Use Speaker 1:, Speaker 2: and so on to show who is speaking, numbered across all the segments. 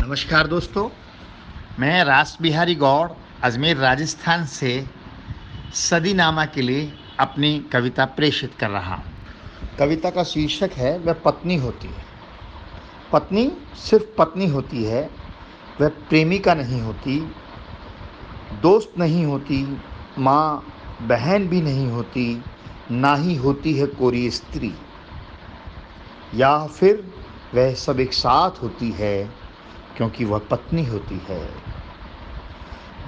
Speaker 1: नमस्कार दोस्तों, मैं रास बिहारी गौड़ अजमेर राजस्थान से सदीनामा के लिए अपनी कविता प्रेषित कर रहा हूँ। कविता का शीर्षक है वह पत्नी होती है। पत्नी सिर्फ पत्नी होती है, वह प्रेमिका नहीं होती, दोस्त नहीं होती, माँ बहन भी नहीं होती, ना ही होती है कोई स्त्री, या फिर वह सब एक साथ होती है क्योंकि वह पत्नी होती है।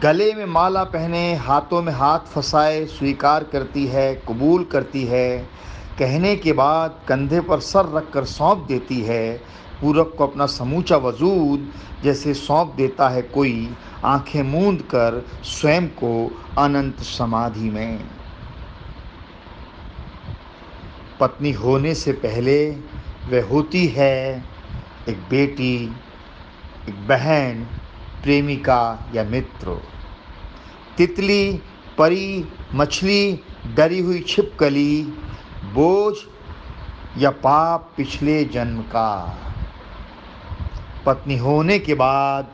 Speaker 1: गले में माला पहने, हाथों में हाथ फंसाए स्वीकार करती है, कबूल करती है, कहने के बाद कंधे पर सर रखकर सौंप देती है, पूरब को अपना समूचा वजूद जैसे सौंप देता है कोई, आंखें मूंद कर स्वयं को अनंत समाधि में। पत्नी होने से पहले वह होती है एक बेटी, एक बहन, प्रेमिका या मित्र, तितली, परी, मछली, डरी हुई छिपकली, बोझ या पाप पिछले जन्म का। पत्नी होने के बाद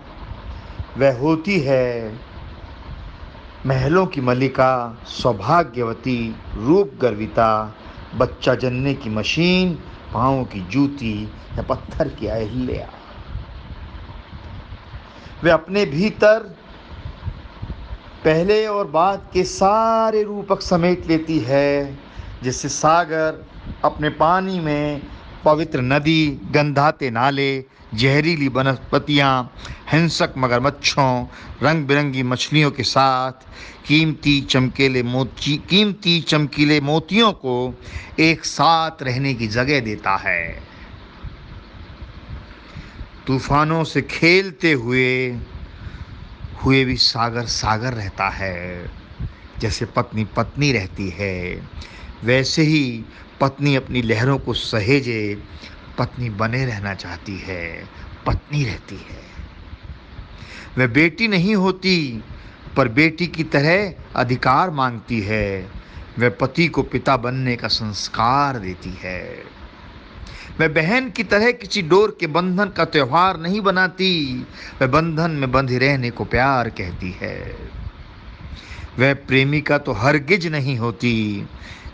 Speaker 1: वह होती है महलों की मलिका, सौभाग्यवती, रूप गर्विता, बच्चा जनने की मशीन, पाँवों की जूती या पत्थर की अहिल्या। वे अपने भीतर पहले और बाद के सारे रूपक समेट लेती है, जैसे सागर अपने पानी में पवित्र नदी, गंधाते नाले, जहरीली वनस्पतियाँ, हिंसक मगरमच्छों, रंग बिरंगी मछलियों के साथ कीमती चमकीले मोतियों को एक साथ रहने की जगह देता है। तूफानों से खेलते हुए भी सागर सागर रहता है। जैसे पत्नी पत्नी रहती है, वैसे ही पत्नी अपनी लहरों को सहेजे पत्नी बने रहना चाहती है, पत्नी रहती है। वह बेटी नहीं होती, पर बेटी की तरह अधिकार मांगती है। वह पति को पिता बनने का संस्कार देती है। वह बहन की तरह किसी डोर के बंधन का त्योहार नहीं बनाती, वह बंधन में बंधे रहने को प्यार कहती है। वह प्रेमिका तो हरगिज नहीं होती,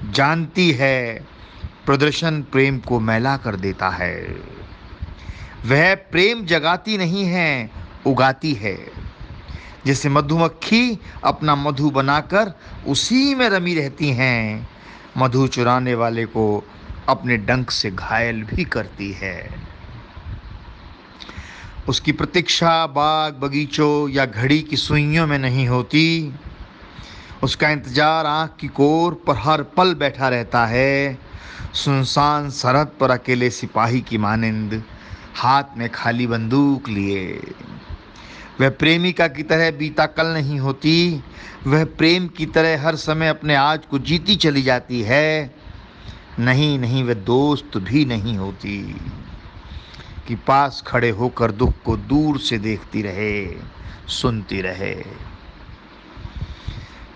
Speaker 1: जानती है प्रदर्शन प्रेम को मैला कर देता है। वह प्रेम जगाती नहीं है, उगाती है। जैसे मधुमक्खी अपना मधु बनाकर उसी में रमी रहती हैं, मधु चुराने वाले को अपने डंक से घायल भी करती है। उसकी प्रतीक्षा बाग बगीचों या घड़ी की सुइयों में नहीं होती, उसका इंतजार आँख की कोर पर हर पल बैठा रहता है, सुनसान सरहद पर अकेले सिपाही की मानिंद, हाथ में खाली बंदूक लिए। वह प्रेमिका की तरह बीता कल नहीं होती, वह प्रेम की तरह हर समय अपने आज को जीती चली जाती है। नहीं, वह दोस्त भी नहीं होती कि पास खड़े होकर दुख को दूर से देखती रहे, सुनती रहे।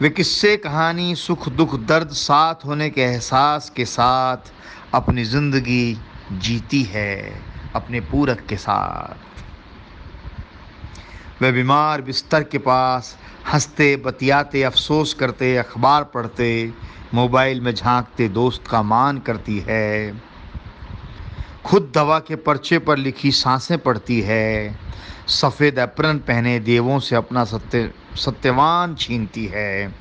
Speaker 1: वे किस्से कहानी, सुख दुख दर्द साथ होने के एहसास के साथ अपनी जिंदगी जीती है, अपने पूरक के साथ। वे बीमार बिस्तर के पास हंसते बतियाते, अफसोस करते, अखबार पढ़ते, मोबाइल में झांकते दोस्त का मान करती है। खुद दवा के पर्चे पर लिखी सांसें पढ़ती है, सफ़ेद एप्रन पहने देवों से अपना सत्यवान छीनती है।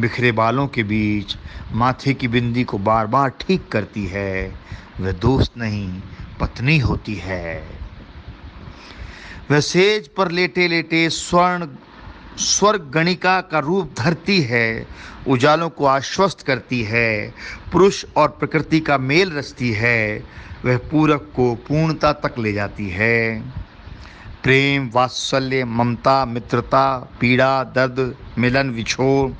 Speaker 1: बिखरे बालों के बीच माथे की बिंदी को बार बार ठीक करती है। वह दोस्त नहीं, पत्नी होती है। वह सेज पर लेटे लेटे स्वर्ग गणिका का रूप धरती है, उजालों को आश्वस्त करती है, पुरुष और प्रकृति का मेल रचती है, वह पूरक को पूर्णता तक ले जाती है। प्रेम, वात्सल्य, ममता, मित्रता, पीड़ा, दर्द, मिलन, विछोड़,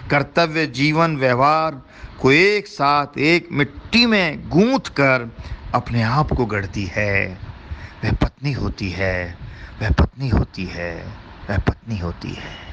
Speaker 1: कर्तव्य, जीवन, व्यवहार को एक साथ एक मिट्टी में गूंथ कर अपने आप को गढ़ती है। वह पत्नी होती है, वह पत्नी होती है, वह पत्नी होती है।